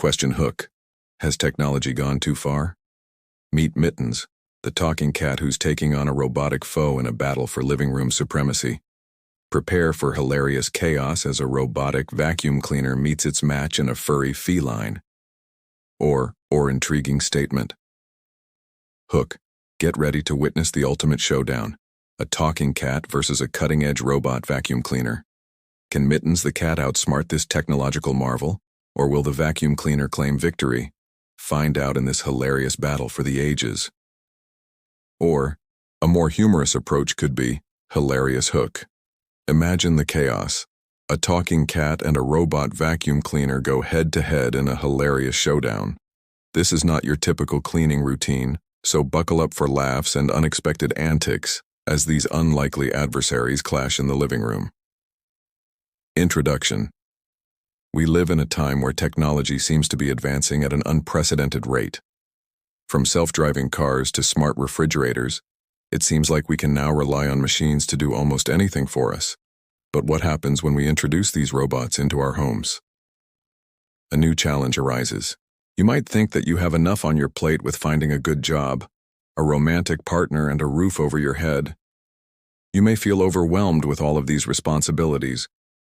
Question hook. Has technology gone too far? Meet Mittens, the talking cat who's taking on a robotic foe in a battle for living room supremacy. Prepare for hilarious chaos as a robotic vacuum cleaner meets its match in a furry feline. Or intriguing statement. Hook. Get ready to witness the ultimate showdown. A talking cat versus a cutting-edge robot vacuum cleaner. Can Mittens the cat outsmart this technological marvel? Or will the vacuum cleaner claim victory? Find out in this hilarious battle for the ages. Or, a more humorous approach could be, hilarious hook. Imagine the chaos. A talking cat and a robot vacuum cleaner go head-to-head in a hilarious showdown. This is not your typical cleaning routine, so buckle up for laughs and unexpected antics as these unlikely adversaries clash in the living room. Introduction. We live in a time where technology seems to be advancing at an unprecedented rate. From self-driving cars to smart refrigerators, it seems like we can now rely on machines to do almost anything for us. But what happens when we introduce these robots into our homes? A new challenge arises. You might think that you have enough on your plate with finding a good job, a romantic partner, and a roof over your head. You may feel overwhelmed with all of these responsibilities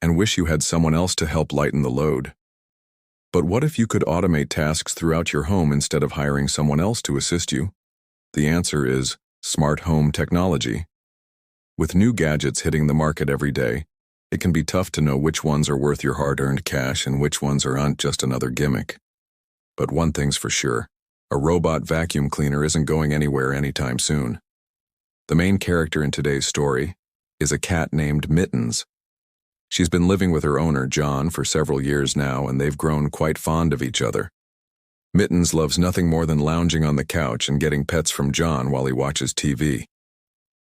and wish you had someone else to help lighten the load. But what if you could automate tasks throughout your home instead of hiring someone else to assist you? The answer is smart home technology. With new gadgets hitting the market every day, it can be tough to know which ones are worth your hard-earned cash and which ones aren't just another gimmick. But one thing's for sure, a robot vacuum cleaner isn't going anywhere anytime soon. The main character in today's story is a cat named Mittens. She's been living with her owner, John, for several years now, and they've grown quite fond of each other. Mittens loves nothing more than lounging on the couch and getting pets from John while he watches TV.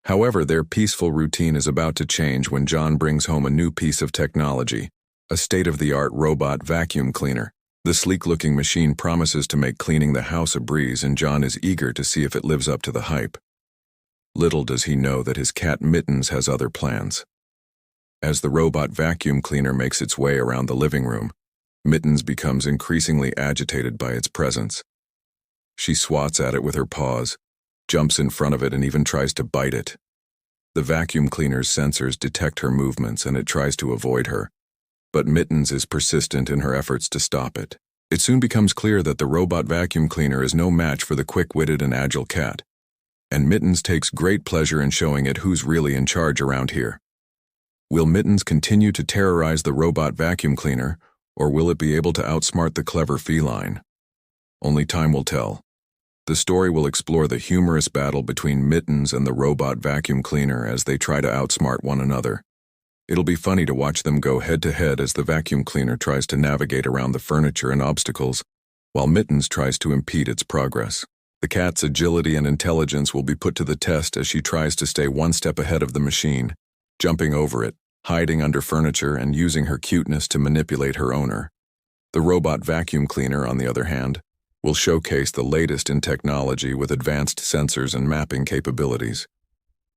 However, their peaceful routine is about to change when John brings home a new piece of technology, a state-of-the-art robot vacuum cleaner. The sleek-looking machine promises to make cleaning the house a breeze, and John is eager to see if it lives up to the hype. Little does he know that his cat Mittens has other plans. As the robot vacuum cleaner makes its way around the living room, Mittens becomes increasingly agitated by its presence. She swats at it with her paws, jumps in front of it, and even tries to bite it. The vacuum cleaner's sensors detect her movements and it tries to avoid her, but Mittens is persistent in her efforts to stop it. It soon becomes clear that the robot vacuum cleaner is no match for the quick-witted and agile cat, and Mittens takes great pleasure in showing it who's really in charge around here. Will Mittens continue to terrorize the robot vacuum cleaner, or will it be able to outsmart the clever feline? Only time will tell. The story will explore the humorous battle between Mittens and the robot vacuum cleaner as they try to outsmart one another. It'll be funny to watch them go head-to-head as the vacuum cleaner tries to navigate around the furniture and obstacles, while Mittens tries to impede its progress. The cat's agility and intelligence will be put to the test as she tries to stay one step ahead of the machine, jumping over it, hiding under furniture, and using her cuteness to manipulate her owner. The robot vacuum cleaner, on the other hand, will showcase the latest in technology with advanced sensors and mapping capabilities.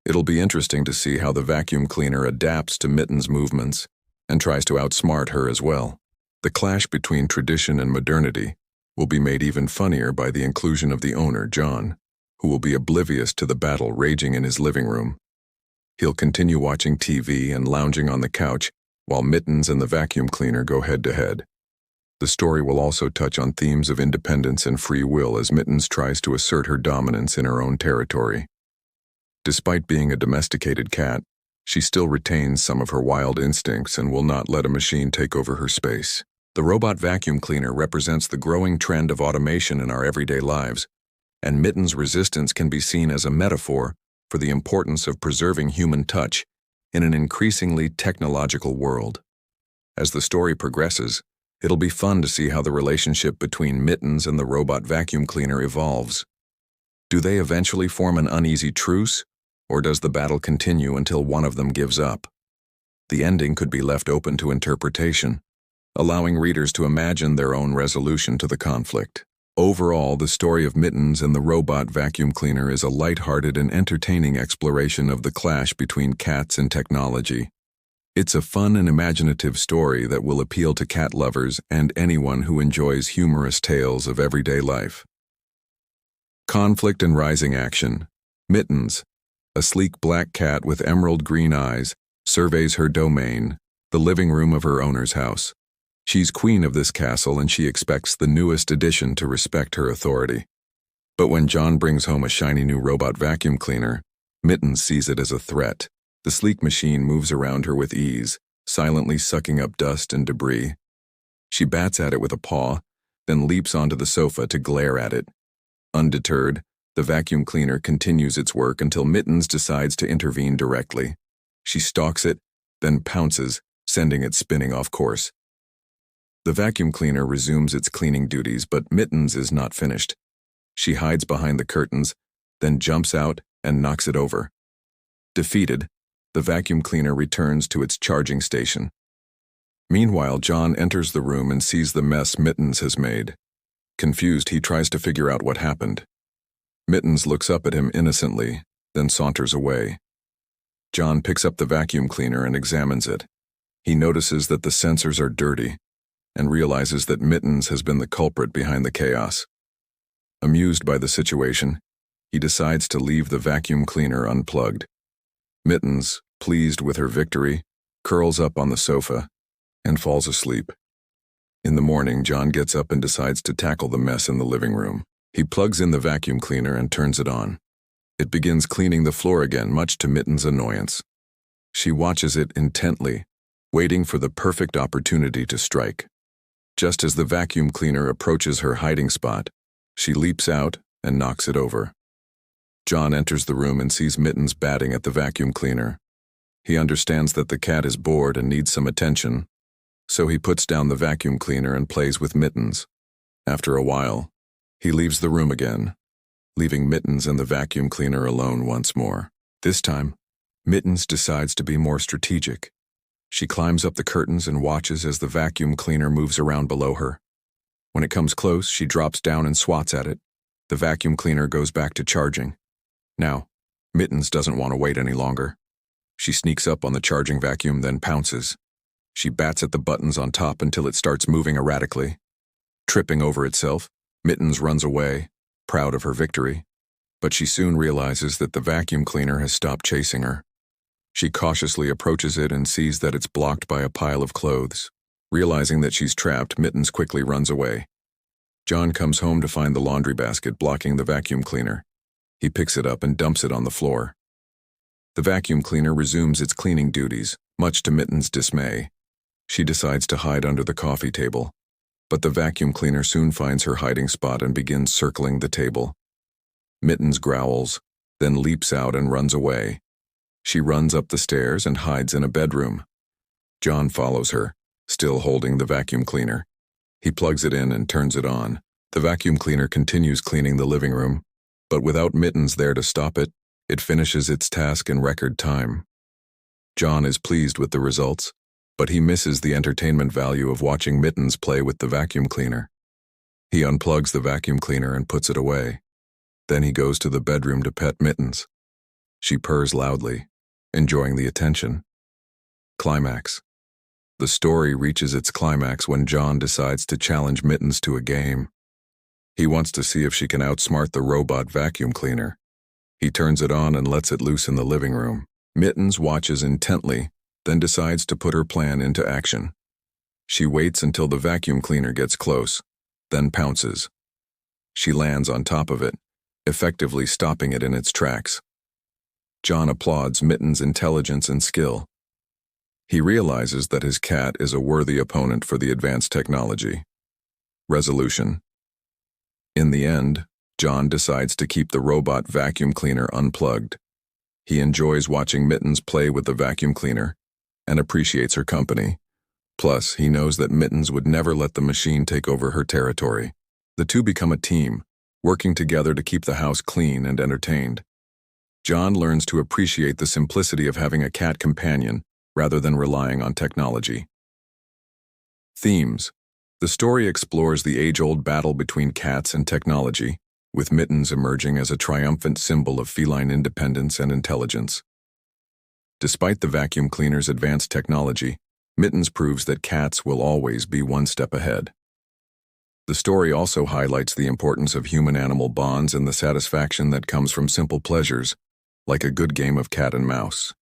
It'll be interesting to see how the vacuum cleaner adapts to Mittens' movements and tries to outsmart her as well. The clash between tradition and modernity will be made even funnier by the inclusion of the owner, John, who will be oblivious to the battle raging in his living room. He'll continue watching TV and lounging on the couch while Mittens and the vacuum cleaner go head-to-head. The story will also touch on themes of independence and free will as Mittens tries to assert her dominance in her own territory. Despite being a domesticated cat, she still retains some of her wild instincts and will not let a machine take over her space. The robot vacuum cleaner represents the growing trend of automation in our everyday lives, and Mittens' resistance can be seen as a metaphor for the importance of preserving human touch in an increasingly technological world. As the story progresses, it'll be fun to see how the relationship between Mittens and the robot vacuum cleaner evolves. Do they eventually form an uneasy truce, or does the battle continue until one of them gives up? The ending could be left open to interpretation, allowing readers to imagine their own resolution to the conflict. Overall, the story of Mittens and the robot vacuum cleaner is a light-hearted and entertaining exploration of the clash between cats and technology. It's a fun and imaginative story that will appeal to cat lovers and anyone who enjoys humorous tales of everyday life. Conflict and rising action. Mittens, a sleek black cat with emerald green eyes, surveys her domain, the living room of her owner's house. She's queen of this castle and she expects the newest addition to respect her authority. But when John brings home a shiny new robot vacuum cleaner, Mittens sees it as a threat. The sleek machine moves around her with ease, silently sucking up dust and debris. She bats at it with a paw, then leaps onto the sofa to glare at it. Undeterred, the vacuum cleaner continues its work until Mittens decides to intervene directly. She stalks it, then pounces, sending it spinning off course. The vacuum cleaner resumes its cleaning duties, but Mittens is not finished. She hides behind the curtains, then jumps out and knocks it over. Defeated, the vacuum cleaner returns to its charging station. Meanwhile, John enters the room and sees the mess Mittens has made. Confused, he tries to figure out what happened. Mittens looks up at him innocently, then saunters away. John picks up the vacuum cleaner and examines it. He notices that the sensors are dirty and realizes that Mittens has been the culprit behind the chaos. Amused by the situation, he decides to leave the vacuum cleaner unplugged. Mittens, pleased with her victory, curls up on the sofa and falls asleep. In the morning, John gets up and decides to tackle the mess in the living room. He plugs in the vacuum cleaner and turns it on. It begins cleaning the floor again, much to Mittens' annoyance. She watches it intently, waiting for the perfect opportunity to strike. Just as the vacuum cleaner approaches her hiding spot, she leaps out and knocks it over. John enters the room and sees Mittens batting at the vacuum cleaner. He understands that the cat is bored and needs some attention, so he puts down the vacuum cleaner and plays with Mittens. After a while, he leaves the room again, leaving Mittens and the vacuum cleaner alone once more. This time, Mittens decides to be more strategic. She climbs up the curtains and watches as the vacuum cleaner moves around below her. When it comes close, she drops down and swats at it. The vacuum cleaner goes back to charging. Now, Mittens doesn't want to wait any longer. She sneaks up on the charging vacuum, then pounces. She bats at the buttons on top until it starts moving erratically. Tripping over itself, Mittens runs away, proud of her victory. But she soon realizes that the vacuum cleaner has stopped chasing her. She cautiously approaches it and sees that it's blocked by a pile of clothes. Realizing that she's trapped, Mittens quickly runs away. John comes home to find the laundry basket blocking the vacuum cleaner. He picks it up and dumps it on the floor. The vacuum cleaner resumes its cleaning duties, much to Mittens' dismay. She decides to hide under the coffee table, but the vacuum cleaner soon finds her hiding spot and begins circling the table. Mittens growls, then leaps out and runs away. She runs up the stairs and hides in a bedroom. John follows her, still holding the vacuum cleaner. He plugs it in and turns it on. The vacuum cleaner continues cleaning the living room, but without Mittens there to stop it, it finishes its task in record time. John is pleased with the results, but he misses the entertainment value of watching Mittens play with the vacuum cleaner. He unplugs the vacuum cleaner and puts it away. Then he goes to the bedroom to pet Mittens. She purrs loudly, enjoying the attention. Climax. The story reaches its climax when John decides to challenge Mittens to a game. He wants to see if she can outsmart the robot vacuum cleaner. He turns it on and lets it loose in the living room. Mittens watches intently, then decides to put her plan into action. She waits until the vacuum cleaner gets close, then pounces. She lands on top of it, effectively stopping it in its tracks. John applauds Mittens' intelligence and skill. He realizes that his cat is a worthy opponent for the advanced technology. Resolution. In the end, John decides to keep the robot vacuum cleaner unplugged. He enjoys watching Mittens play with the vacuum cleaner and appreciates her company. Plus, he knows that Mittens would never let the machine take over her territory. The two become a team, working together to keep the house clean and entertained. John learns to appreciate the simplicity of having a cat companion rather than relying on technology. Themes. The story explores the age-old battle between cats and technology, with Mittens emerging as a triumphant symbol of feline independence and intelligence. Despite the vacuum cleaner's advanced technology, Mittens proves that cats will always be one step ahead. The story also highlights the importance of human-animal bonds and the satisfaction that comes from simple pleasures, like a good game of cat and mouse.